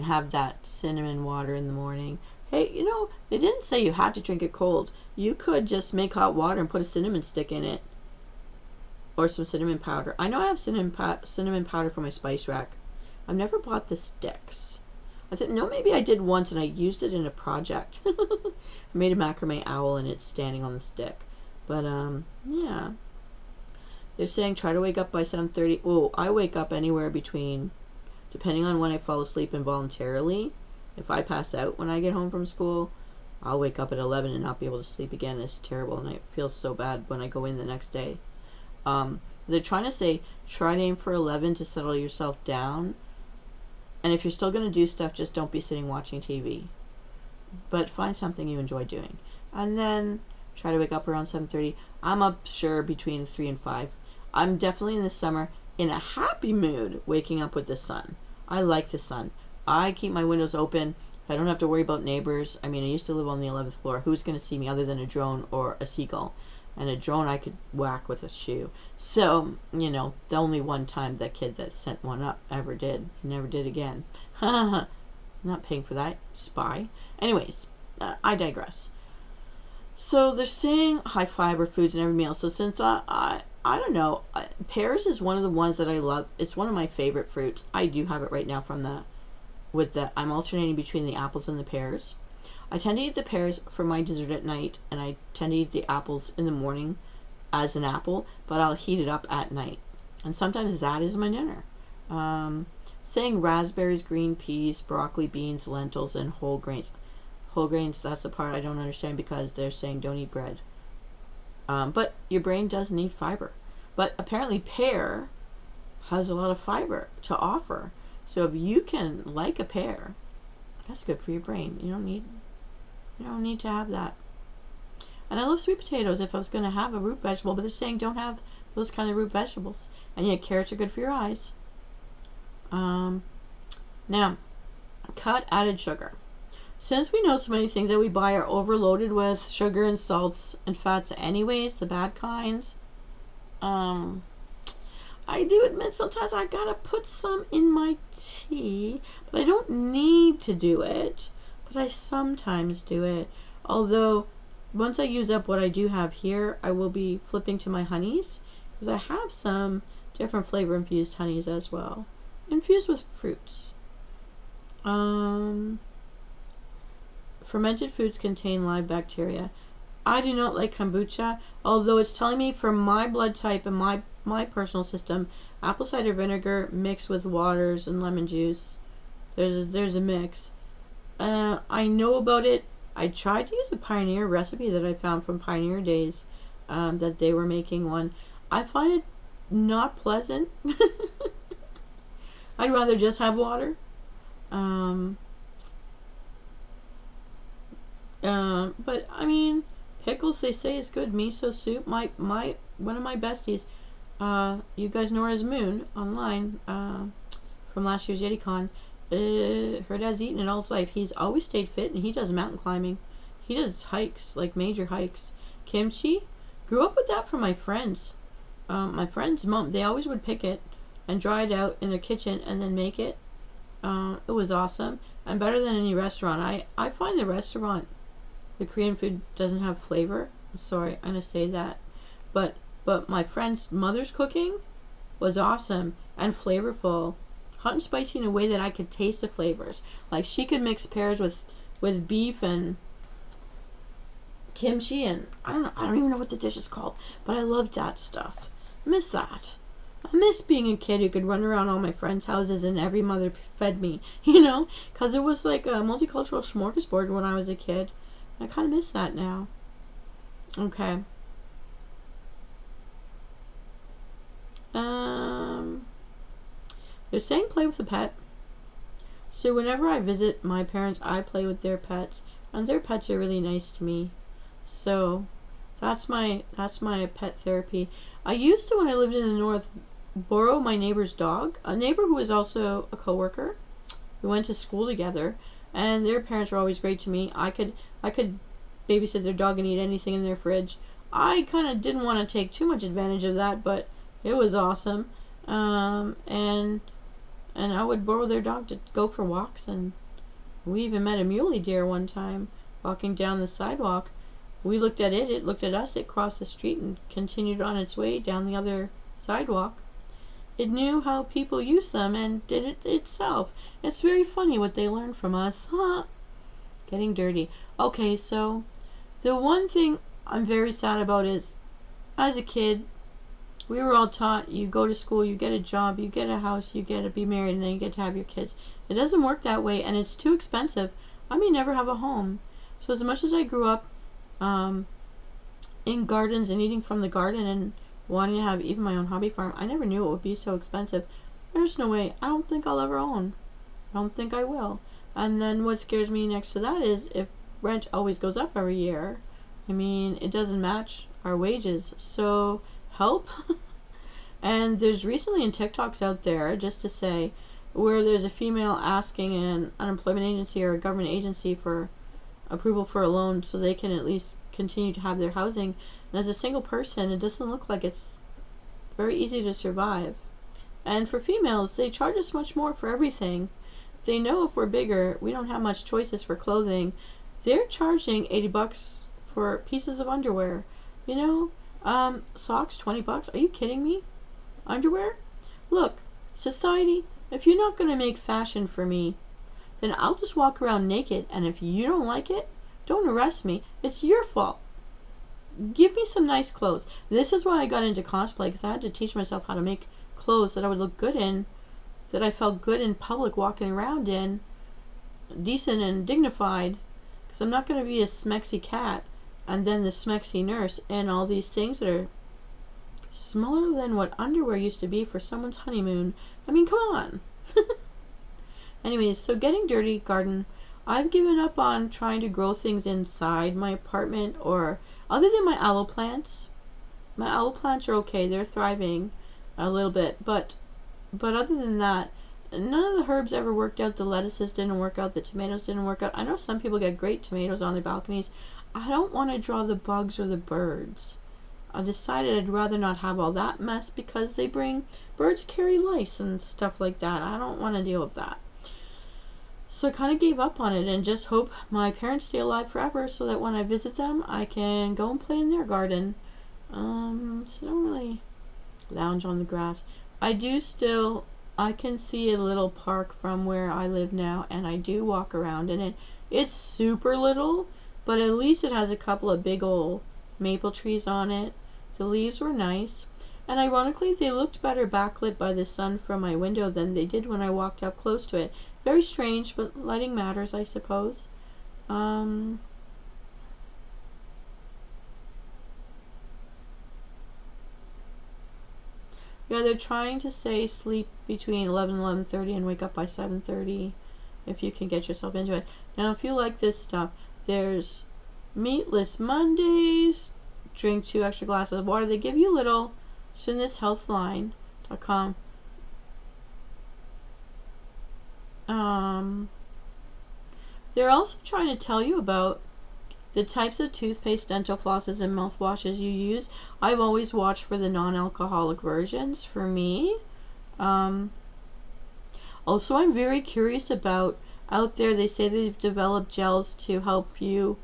have that cinnamon water in the morning. Hey, they didn't say you had to drink it cold. You could just make hot water and put a cinnamon stick in it, or some cinnamon powder. I know I have cinnamon powder for my spice rack. I've never bought the sticks. Maybe I did once, and I used it in a project. I made a macrame owl, and it's standing on the stick. But yeah, they're saying try to wake up by 7:30. Oh, I wake up anywhere between, depending on when I fall asleep involuntarily. If I pass out when I get home from school, I'll wake up at 11 and not be able to sleep again. It's terrible, and I feel so bad when I go in the next day. They're trying to say try to aim for 11 to settle yourself down. And if you're still going to do stuff, just don't be sitting watching TV. But find something you enjoy doing. And then try to wake up around 7:30. I'm up, sure, between 3 and 5. I'm definitely in the summer in a happy mood waking up with the sun. I like the sun. I keep my windows open. If I don't have to worry about neighbors. I used to live on the 11th floor. Who's going to see me other than a drone or a seagull? And a drone I could whack with a shoe. So, the only one time that kid that sent one up ever did. He never did again. Not paying for that, spy. Anyways, I digress. So they're saying high fiber foods in every meal. So since I don't know, pears is one of the ones that I love. It's one of my favorite fruits. I do have it right now I'm alternating between the apples and the pears. I tend to eat the pears for my dessert at night, and I tend to eat the apples in the morning as an apple, but I'll heat it up at night. And sometimes that is my dinner. Saying raspberries, green peas, broccoli, beans, lentils, and whole grains. Whole grains, that's the part I don't understand, because they're saying don't eat bread. But your brain does need fiber. But apparently pear has a lot of fiber to offer. So if you can like a pear, that's good for your brain. You don't need to have that. And I love sweet potatoes if I was going to have a root vegetable, but they're saying don't have those kind of root vegetables. And yet carrots are good for your eyes. Now, cut added sugar. Since we know so many things that we buy are overloaded with sugar and salts and fats anyways, the bad kinds, I do admit sometimes I gotta put some in my tea, but I don't need to do it, but I sometimes do it. Although, once I use up what I do have here, I will be flipping to my honeys, because I have some different flavor infused honeys as well, infused with fruits. Fermented foods contain live bacteria. I do not like kombucha, although it's telling me for my blood type and my personal system, apple cider vinegar mixed with waters and lemon juice. There's a mix. I know about it I tried to use a Pioneer recipe that I found from Pioneer Days, that they were making one. I find it not pleasant. I'd rather just have water. But I mean, pickles they say is good. Miso soup. My one of my besties. You guys know her as Moon online. From last year's YetiCon. Her dad's eaten it all his life. He's always stayed fit, and he does mountain climbing. He does hikes, like major hikes. Kimchi, grew up with that from my friends. My friend's mom, they always would pick it and dry it out in their kitchen and then make it. It was awesome and better than any restaurant. I find the Korean food doesn't have flavor. I'm sorry, I'm gonna say that, but my friend's mother's cooking was awesome and flavorful. Hot and spicy in a way that I could taste the flavors. Like she could mix pears with beef and kimchi, and I don't even know what the dish is called, but I loved that stuff. I miss that. I miss being a kid who could run around all my friends' houses and every mother fed me, because it was like a multicultural smorgasbord when I was a kid. I kind of miss that now. Okay. They're saying play with a pet. So whenever I visit my parents, I play with their pets, and their pets are really nice to me. So that's my pet therapy. I used to, when I lived in the north, borrow my neighbor's dog, a neighbor who was also a coworker. We went to school together, and their parents were always great to me. I could babysit their dog and eat anything in their fridge. I kind of didn't want to take too much advantage of that, but it was awesome. And I would borrow their dog to go for walks, and we even met a muley deer one time walking down the sidewalk. We looked at it, it looked at us, it crossed the street and continued on its way down the other sidewalk. It knew how people use them and did it itself. It's very funny what they learn from us. Getting dirty. Okay, so the one thing I'm very sad about is, as a kid, we were all taught you go to school, you get a job, you get a house, you get to be married, and then you get to have your kids. It doesn't work that way, and it's too expensive. I may never have a home. So as much as I grew up in gardens and eating from the garden and wanting to have even my own hobby farm, I never knew it would be so expensive. There's no way. I don't think I'll ever own. I don't think I will. And then what scares me next to that is if rent always goes up every year, I mean, it doesn't match our wages. So help. And there's recently in TikToks out there, just to say, where there's a female asking an unemployment agency or a government agency for approval for a loan so they can at least continue to have their housing. And as a single person, it doesn't look like it's very easy to survive. And for females, they charge us much more for everything. They know if we're bigger, we don't have much choices for clothing. They're charging $80 for pieces of underwear. Socks, $20. Are you kidding me? Underwear? Look, society, if you're not going to make fashion for me, then I'll just walk around naked, and if you don't like it, don't arrest me. It's your fault. Give me some nice clothes. This is why I got into cosplay, because I had to teach myself how to make clothes that I would look good in, that I felt good in public walking around in, decent and dignified, because I'm not going to be a smexy cat and then the smexy nurse and all these things that are smaller than what underwear used to be for someone's honeymoon. I mean, come on. Anyways, so getting dirty garden. I've given up on trying to grow things inside my apartment, or other than my aloe plants. My aloe plants are okay. They're thriving a little bit, but other than that, none of the herbs ever worked out. The lettuces didn't work out. The tomatoes didn't work out. I know some people get great tomatoes on their balconies. I don't want to draw the bugs or the birds. I decided I'd rather not have all that mess because birds carry lice and stuff like that. I don't want to deal with that. So I kind of gave up on it and just hope my parents stay alive forever so that when I visit them, I can go and play in their garden. So I don't really lounge on the grass. I can see a little park from where I live now, and I do walk around in it. It's super little, but at least it has a couple of big old maple trees on it. The leaves were nice, and ironically they looked better backlit by the sun from my window than they did when I walked up close to it. Very strange, but lighting matters, I suppose. Yeah, they're trying to say sleep between 11 and 11:30 and wake up by 7:30 if you can get yourself into it. Now, if you like this stuff, there's Meatless Mondays, drink 2 extra glasses of water. They give you little, it's in this healthline.com. They're also trying to tell you about the types of toothpaste, dental flosses, and mouthwashes you use. I've always watched for the non-alcoholic versions for me. Also, I'm very curious about out there. They say they've developed gels to help you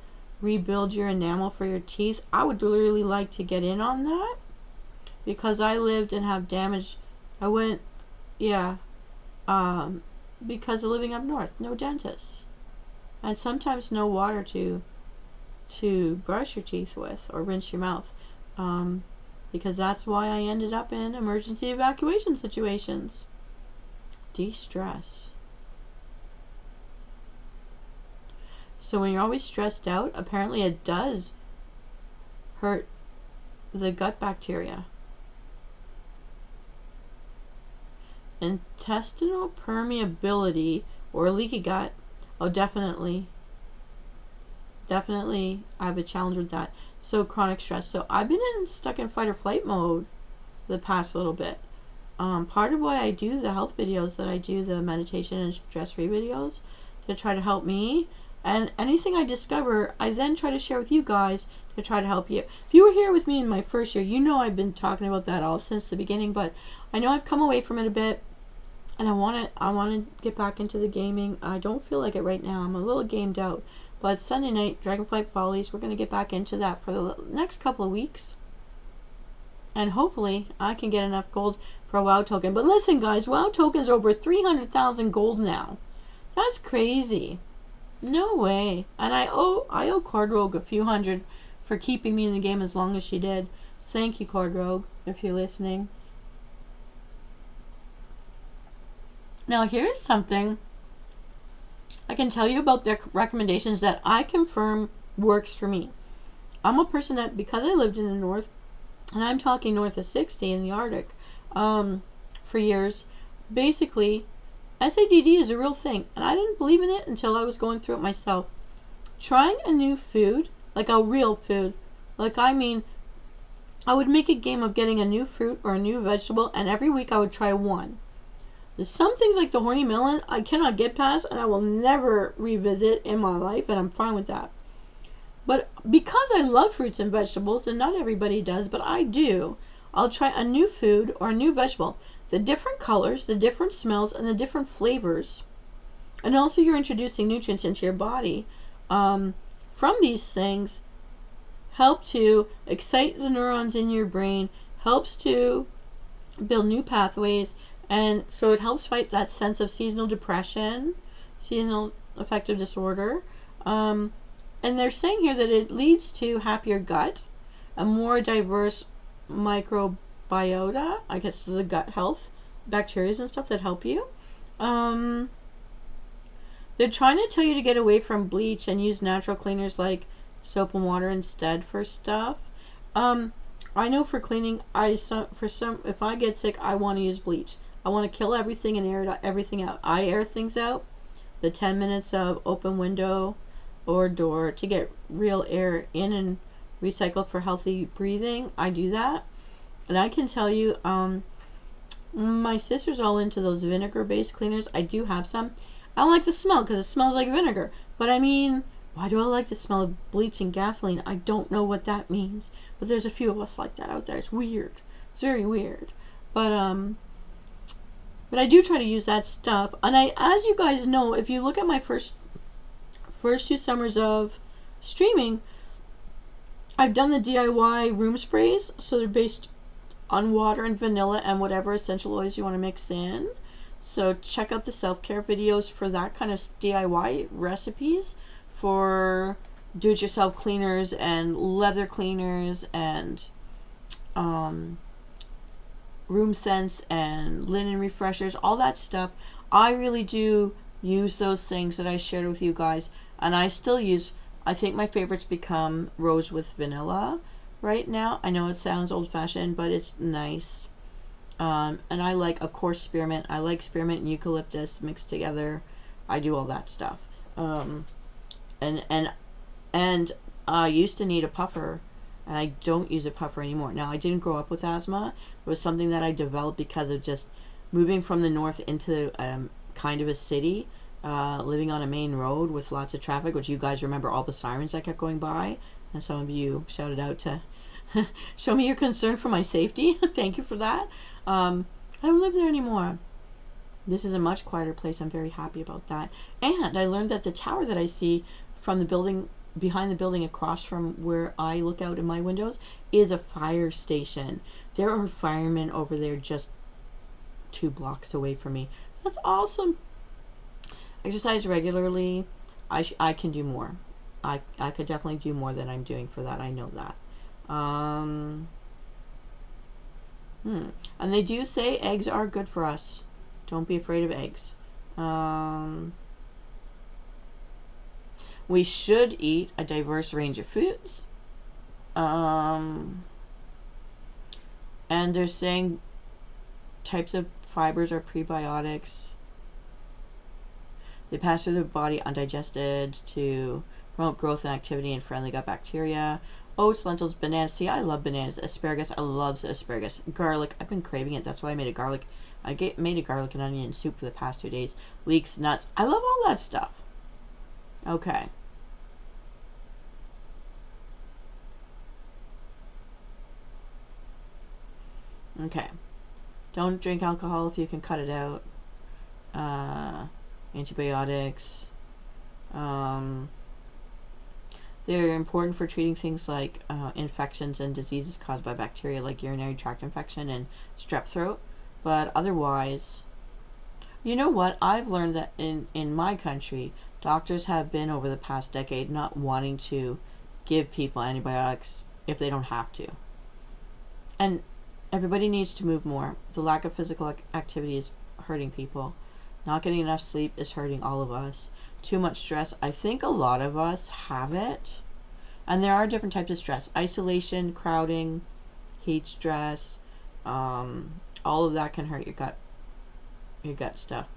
rebuild your enamel for your teeth. I would really like to get in on that because I lived and have damage. I went, yeah, because of living up north, no dentists, and sometimes no water to brush your teeth with or rinse your mouth, because that's why I ended up in emergency evacuation situations. De-stress. So when you're always stressed out, apparently it does hurt the gut bacteria. Intestinal permeability or leaky gut. Oh, definitely. Definitely, I have a challenge with that. So chronic stress. So I've been stuck in fight or flight mode the past little bit. Part of why I do the health videos that I do, the meditation and stress-free videos, to try to help me. And anything I discover, I then try to share with you guys to try to help you. If you were here with me in my first year, you know I've been talking about that all since the beginning. But I know I've come away from it a bit, and I want to get back into the gaming. I don't feel like it right now. I'm a little gamed out. But Sunday night, Dragonflight Follies, we're going to get back into that for the next couple of weeks. And hopefully, I can get enough gold for a WoW token. But listen, guys, WoW tokens are over 300,000 gold now. That's crazy. No way. And I owe Cordrogue a few hundred for keeping me in the game as long as she did. Thank you, Cordrogue, if you're listening. Now, here's something I can tell you about their recommendations that I confirm works for me. I'm a person that, because I lived in the north, and I'm talking north of 60 in the Arctic, for years, basically, SADD is a real thing, and I didn't believe in it until I was going through it myself. Trying a new food, like a real food, I would make a game of getting a new fruit or a new vegetable, and every week I would try one. There's some things like the horny melon I cannot get past, and I will never revisit in my life, and I'm fine with that. But because I love fruits and vegetables, and not everybody does, but I do, I'll try a new food or a new vegetable. The different colors, the different smells, and the different flavors. And also you're introducing nutrients into your body from these things help to excite the neurons in your brain, helps to build new pathways, and so it helps fight that sense of seasonal depression, seasonal affective disorder. And they're saying here that it leads to happier gut, a more diverse microbiota, I guess the gut health, bacteria and stuff that help you. They're trying to tell you to get away from bleach and use natural cleaners like soap and water instead for stuff. I know for cleaning, if I get sick, I want to use bleach. I want to kill everything and air everything out. I air things out. The 10 minutes of open window or door to get real air in and recycle for healthy breathing. I do that. And I can tell you, my sister's all into those vinegar-based cleaners. I do have some. I don't like the smell because it smells like vinegar. But I mean, why do I like the smell of bleach and gasoline? I don't know what that means. But there's a few of us like that out there. It's weird. It's very weird. But I do try to use that stuff. And as you guys know, if you look at my first 2 summers of streaming, I've done the DIY room sprays. So they're based on water and vanilla and whatever essential oils you want to mix in. So check out the self-care videos for that kind of DIY recipes for do-it-yourself cleaners and leather cleaners and room scents and linen refreshers, all that stuff. I really do use those things that I shared with you guys, and I still use, I think my favorites become rose with vanilla right now. I know it sounds old-fashioned, but it's nice. And I like, of course, spearmint. I like spearmint and eucalyptus mixed together. I do all that stuff. And I used to need a puffer, and I don't use a puffer anymore. Now, I didn't grow up with asthma. It was something that I developed because of just moving from the north into kind of a city, living on a main road with lots of traffic, which you guys remember all the sirens that kept going by. And some of you shouted out to show me your concern for my safety. Thank you for that. I don't live there anymore. This is a much quieter place. I'm very happy about that. And I learned that the tower that I see from the building, behind the building across from where I look out in my windows, is a fire station. There are firemen over there just 2 blocks away from me. That's awesome. Exercise regularly. I can do more. I could definitely do more than I'm doing for that. I know that. And they do say eggs are good for us. Don't be afraid of eggs. We should eat a diverse range of foods. And they're saying types of fibers are prebiotics. They pass through the body undigested to promote growth and activity in friendly gut bacteria. Oats, lentils, bananas. See, I love bananas. Asparagus. I love asparagus. Garlic. I've been craving it. That's why I made a garlic. Made a garlic and onion soup for the past 2 days. Leeks, nuts. I love all that stuff. Okay. Okay. Don't drink alcohol if you can cut it out. Antibiotics. They're important for treating things like infections and diseases caused by bacteria like urinary tract infection and strep throat. But otherwise, you know what? I've learned that in my country, doctors have been over the past decade not wanting to give people antibiotics if they don't have to. And everybody needs to move more. The lack of physical activity is hurting people. Not getting enough sleep is hurting all of us. Too much stress. I think a lot of us have it. And there are different types of stress. Isolation, crowding, heat stress, all of that can hurt your gut stuff.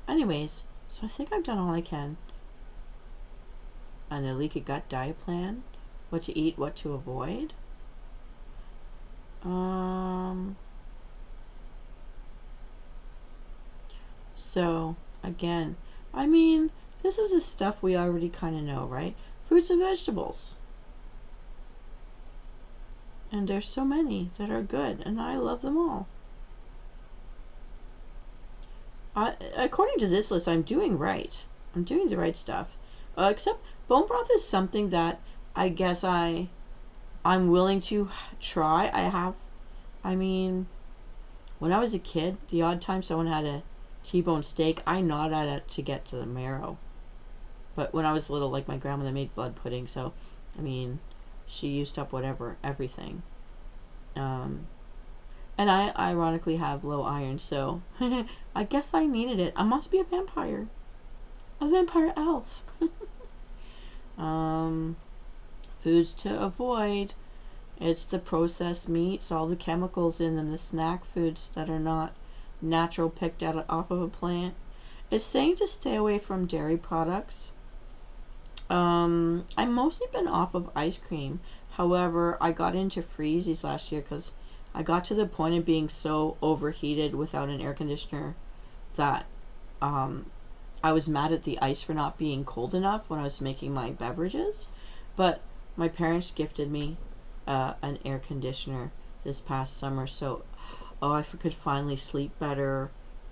Anyways, so I think I've done all I can. An leaky gut diet plan. What to eat, what to avoid. So, again, I mean, this is the stuff we already kind of know, right? Fruits and vegetables. And there's so many that are good, and I love them all. According to this list, I'm doing right. I'm doing the right stuff. Except bone broth is something that I guess I'm willing to try. I mean, when I was a kid, the odd time someone had a T-bone steak, I gnawed at it to get to the marrow. But when I was little, like, my grandmother made blood pudding, so, I mean, she used up everything. And I ironically have low iron, so I guess I needed it. I must be a vampire. A vampire elf. Foods to avoid. It's the processed meats, all the chemicals in them, the snack foods that are not natural, picked out off of a plant. It's saying to stay away from dairy products. I've mostly been off of ice cream. However, I got into freezies last year because I got to the point of being so overheated without an air conditioner that I was mad at the ice for not being cold enough when I was making my beverages. But my parents gifted me an air conditioner this past summer, so I could finally sleep better.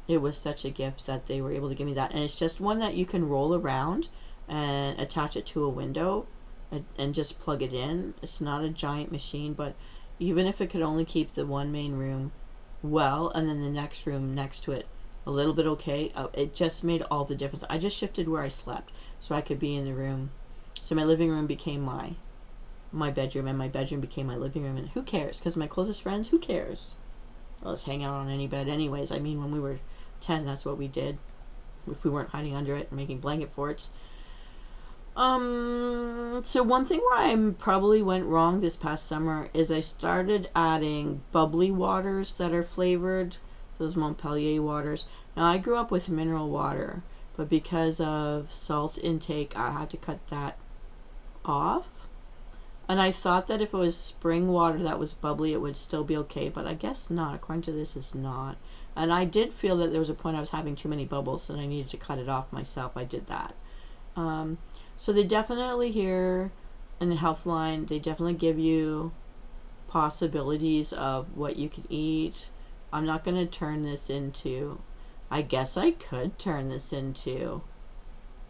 It was such a gift that they were able to give me that. And it's just one that you can roll around and attach it to a window and just plug it in. It's not a giant machine, but even if it could only keep the one main room well and then the next room next to it a little bit okay, it just made all the difference. I just shifted where I slept so I could be in the room. So my living room became my bedroom, and my bedroom became my living room. And who cares? Because my closest friends, who cares? Let's hang out on any bed anyways. I mean, when we were 10, that's what we did. If we weren't hiding under it and making blanket forts. So one thing where I probably went wrong this past summer is I started adding bubbly waters that are flavored, those Montpellier waters. Now I grew up with mineral water, but because of salt intake, I had to cut that off. And I thought that if it was spring water that was bubbly, it would still be okay, but I guess not. According to this, it's not. And I did feel that there was a point I was having too many bubbles and I needed to cut it off myself. I did that. So they definitely here in the Healthline, they definitely give you possibilities of what you can eat. I'm not going to turn this into, I guess I could turn this into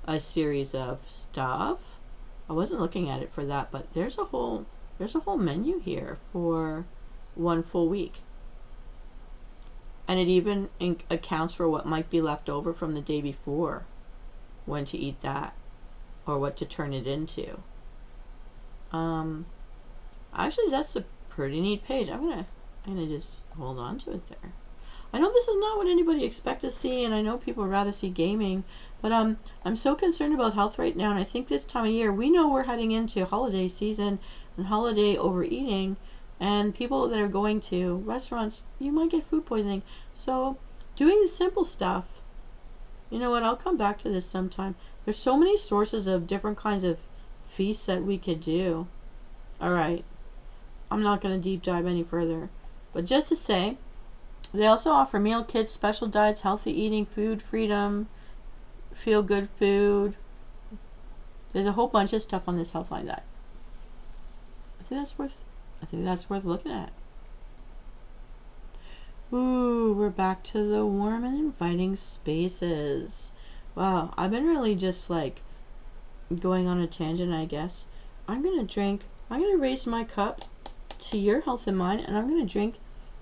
a series of stuff. I wasn't looking at it for that, but there's a whole menu here for one full week. And it even accounts for what might be left over from the day before, when to eat that or what to turn it into. Actually, that's a pretty neat page. I'm gonna just hold on to it there. I know this is not what anybody expects to see, and I know people would rather see gaming, but I'm so concerned about health right now, and I think this time of year, we know we're heading into holiday season and holiday overeating, and people that are going to restaurants, you might get food poisoning. So doing the simple stuff, you know what, I'll come back to this sometime. There's so many sources of different kinds of feasts that we could do. Alright, I'm not going to deep dive any further, but just to say, they also offer meal kits, special diets, healthy eating, food freedom, feel good food. There's a whole bunch of stuff on this Healthline that I think that's worth looking at. Ooh, we're back to the warm and inviting spaces. Wow, I've been really just like going on a tangent, I guess. I'm gonna raise my cup to your health and mine, and I'm gonna drink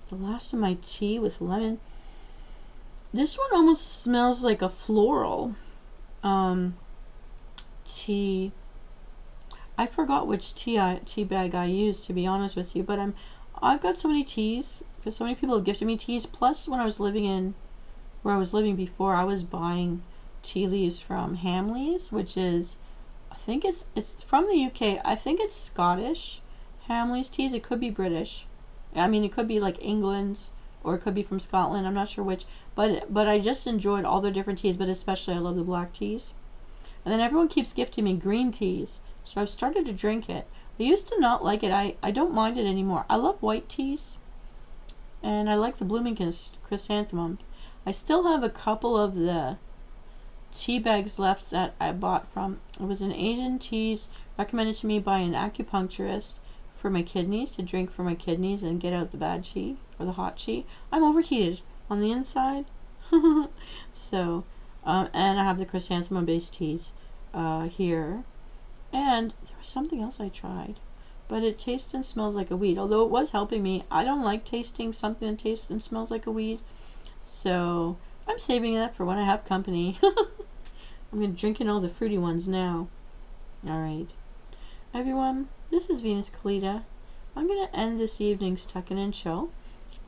the last of my tea with lemon. This one almost smells like a floral tea. I forgot which tea bag I used, to be honest with you, but I've got so many teas because so many people have gifted me teas. Plus, when I was living where I was living before, I was buying tea leaves from Hamleys, which is, I think it's from the UK. I think it's Scottish. Hamleys teas. It could be British. I mean, it could be like England's, or it could be from Scotland. I'm not sure which. But I just enjoyed all their different teas, but especially I love the black teas. And then everyone keeps gifting me green teas, so I've started to drink it. I used to not like it. I don't mind it anymore. I love white teas, and I like the blooming chrysanthemum. I still have a couple of the tea bags left that I bought from. It was an Asian teas recommended to me by an acupuncturist for my kidneys, to drink for my kidneys and get out the bad chi or the hot chi. I'm overheated on the inside. So, and I have the chrysanthemum based teas here. And there was something else I tried, but it tasted and smelled like a weed. Although it was helping me, I don't like tasting something that tastes and smells like a weed. So I'm saving that for when I have company. I'm going to drink in all the fruity ones now. Alright. Everyone, this is Venus Callida. I'm going to end this evening's Tuck-In and Chill.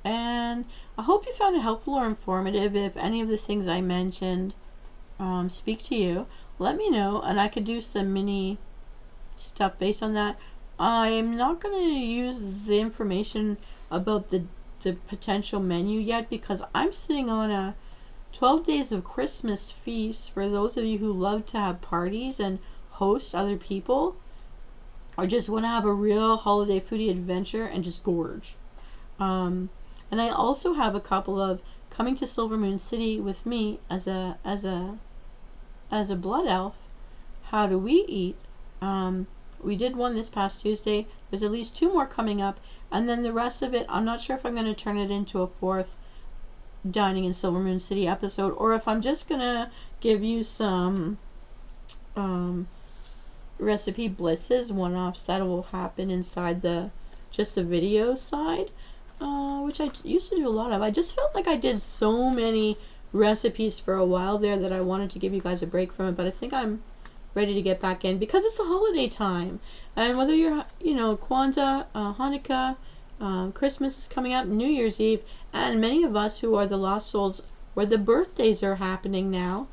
And I hope you found it helpful or informative. If any of the things I mentioned speak to you, let me know, and I could do some mini stuff based on that. I'm not going to use the information about the potential menu yet, because I'm sitting on a 12 days of Christmas feast for those of you who love to have parties and host other people, or just want to have a real holiday foodie adventure and just gorge. And I also have a couple of coming to Silver Moon City with me as a blood elf. How do we eat? We did one this past Tuesday. There's at least 2 more coming up, and then the rest of it, I'm not sure if I'm going to turn it into a 4th Dining in Silver Moon City episode, or if I'm just going to give you some recipe blitzes, one-offs that will happen inside just the video side, which I used to do a lot of. I just felt like I did so many recipes for a while there that I wanted to give you guys a break from it, but I think I'm ready to get back in because it's the holiday time. And whether you're, Kwanzaa, Hanukkah, Christmas is coming up, New Year's Eve, and many of us who are the lost souls where the birthdays are happening now.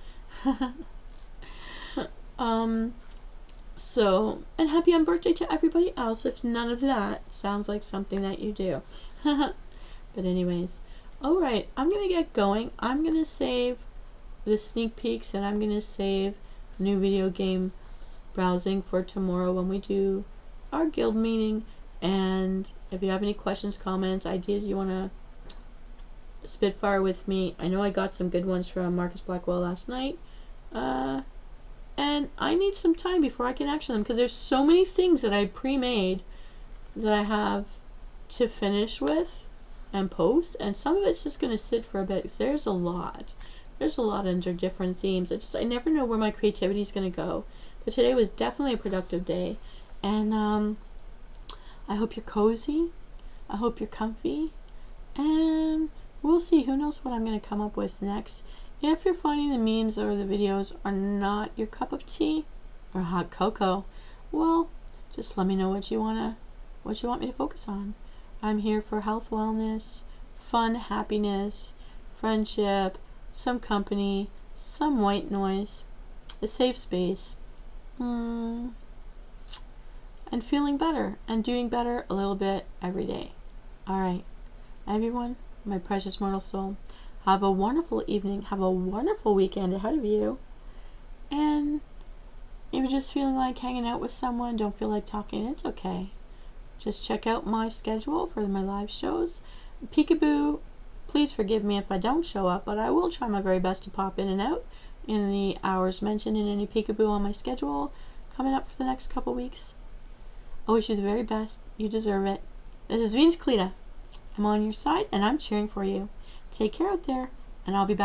So, and happy unbirthday to everybody else if none of that sounds like something that you do. But anyways, alright, I'm going to get going. I'm going to save the sneak peeks and I'm going to save new video game browsing for tomorrow when we do our guild meeting. And if you have any questions, comments, ideas you want to spitfire with me, I know I got some good ones from Marcus Blackwell last night. And I need some time before I can action them because there's so many things that I pre-made that I have to finish with and post, and some of it's just going to sit for a bit because there's a lot under different themes. I never know where my creativity is going to go, but today was definitely a productive day. And I hope you're cozy, I hope you're comfy, and we'll see. Who knows what I'm going to come up with next. If you're finding the memes or the videos are not your cup of tea or hot cocoa, well, just let me know what you want me to focus on. I'm here for health, wellness, fun, happiness, friendship, some company, some white noise, a safe space, and feeling better and doing better a little bit every day. Alright, everyone, my precious mortal soul, have a wonderful evening, have a wonderful weekend ahead of you, and if you're just feeling like hanging out with someone, don't feel like talking, it's okay. Just check out my schedule for my live shows. Peekaboo, please forgive me if I don't show up, but I will try my very best to pop in and out in the hours mentioned in any peekaboo on my schedule coming up for the next couple weeks. I wish you the very best. You deserve it. This is Venus Callida. I'm on your side and I'm cheering for you. Take care out there, and I'll be back.